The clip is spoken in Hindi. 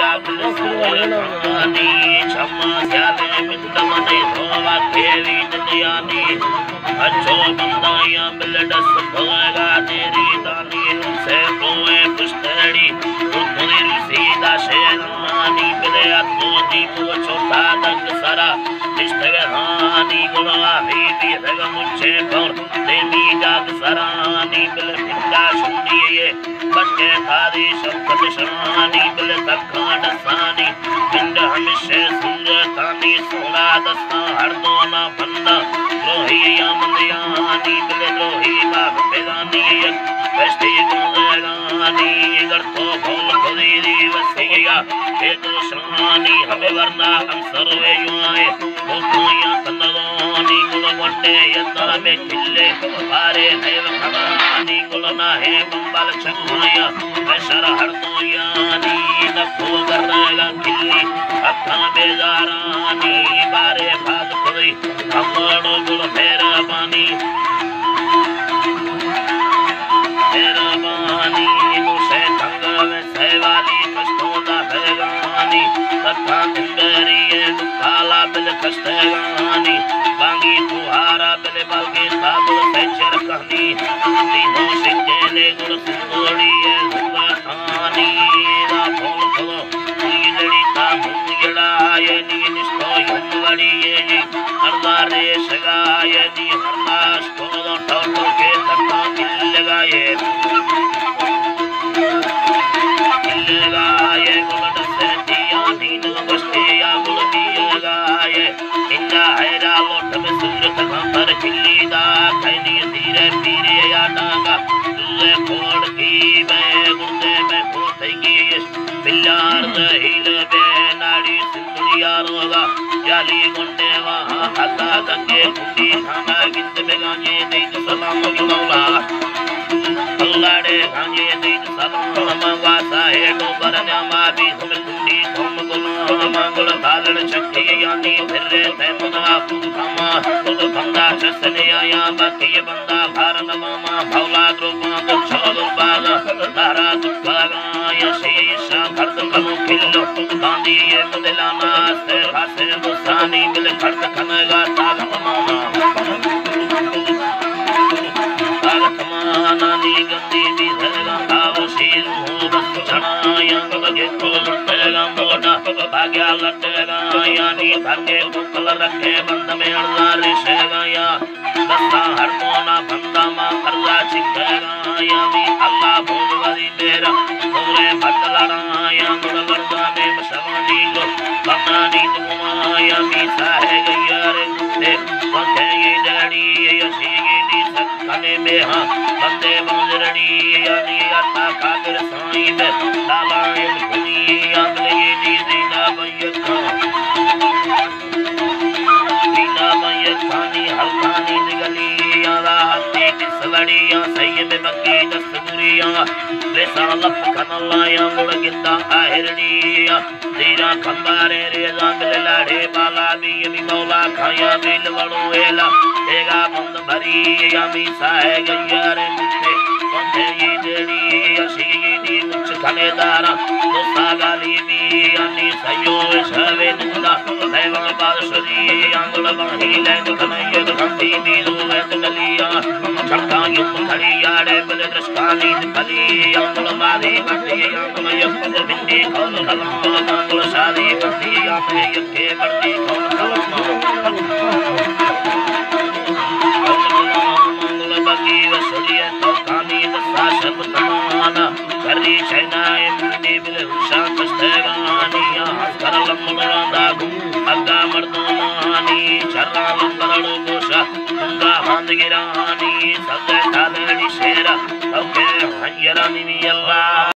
यानी क्षमा स्याले मिंदमने धोवा केवी दुनियानी अच्छो बंदाया बिलडस भगा तेरी दानी से कोए पुष्टड़ी तुझे रुसीदा शेरानी बिले अतो दीपो छोटा दंग सरा निष्ठगानी गुणा भी रग मुझे पर देवी जाग सरानी बिले पिता सुनिए बच्चे थारी शब्द शानी बिले तखाड़ सानी पिंड हमेशा सूरतानी सोना दस्ता हर दोना बंदा रोही यामनियानी बिले रोही बाग बेगानी बस्ती गुजरानी अगर तो भूल खुदी वसिया ये तो शानी हमें वरना हम सर्वे युआए वो कोया तन्नदानी गुल वंडे यत्ता में खिले पारे है वखानी गुल ना है बंबाल छमाया बशर हर तो यानी न को करना खिली अथा बेजारानी बारे भाग खुदी हमरो गुल मेरा पानी मुझे कंगल सेवाली कष्टोदा भेगानी तथा इंदरी दुखाला बिल कष्टगानी बांगी तुहारा बिल बलगी ताबुल सेचर कहनी तीनों सिंजेले गुल सुंदरी सुवाथानी दा फोल खलो नीलड़ी ता मुंगड़ा ये नी निष्ठो युमड़ी ये जी हरदारे सगाय नी हरदास कोलो टोटो के तथा किल लगाए जाली गुंडे वहाँ हता गंगे कुंडी खाना गिंद में गांजे देख सलाम मौला अल्लाहरे गांजे देख सलाम वासा है डोबर न्यामा भी हम कुंडी थम गुल मंगल तालन शक्ति यानी फिरे ते मुना पुखमा खुद बंदा चसने आया बाकी बंदा भारत मामा भौला द्रोपा छल बागा तारा दुखागा यशीशा खर्द कनु खिल्लो गांधी ये मुदलाना से खासे मुसानी मिल खर्द खनगा तागत मामा नी गंदी भी धरगा भाव शील हो बस चढ़ाया लगे तो लटेगा मोटा भाग्या लटेगा यानी भाग्य कुकल रखे बंद में अड़ला रिशेगा या दस्ता हर मोना बंदा मां करजा चिकेगा यानी अल्लाह भोजवादी मेरा पूरे भटला या गुण वर्दा में मशवानी लो बंदानी तुमा यानी साहे गया रे मुझे पंखे ये डैडी यशी दी सकने में हां बंदे बंदरड़ी यानी आता खातिर साईं में लालाए दुनिया अगले दी दीना भैया दीना भैया खानी हल्कानी निगली यारा हत्ती किसलड़ियां सही में बग्गी दस्तूरियां ले सालप खनलाया मुड़ गिंदा आहरड़ियां दीरा खंबारे रेजा मिल लाड़े बाला भी यमी मौला खाया बिल वड़ो एला देगा बंद भरी यामी साहे गया रे मुझे पंथे ये देड़ी अशी दी मुझ खनेदारा तो सागाली भी यानी सयो शवे निंदा लेवल बादशरी अंगल बही लेंग खनये खंदी भी दो वेद गलिया चक्का युम खड़ी याड़े बिल दृष्टानी खली अंगल मारी बंदी अंगल यम बिंदी खोल खला अंगल शादी बंदी आपे यके बंदी खोल खला बगी वसुलिया तो कानी दसा सब तमाना करी चैनाए मुंडी बिल हुशा कष्टगानिया कर लम्मड़ा गु अग्गा मर्दमानी चर्रा लंगड़ो गोशा गंगा हांद गिरानी सब थालड़ी शेरा ओके हयरा निवी अल्लाह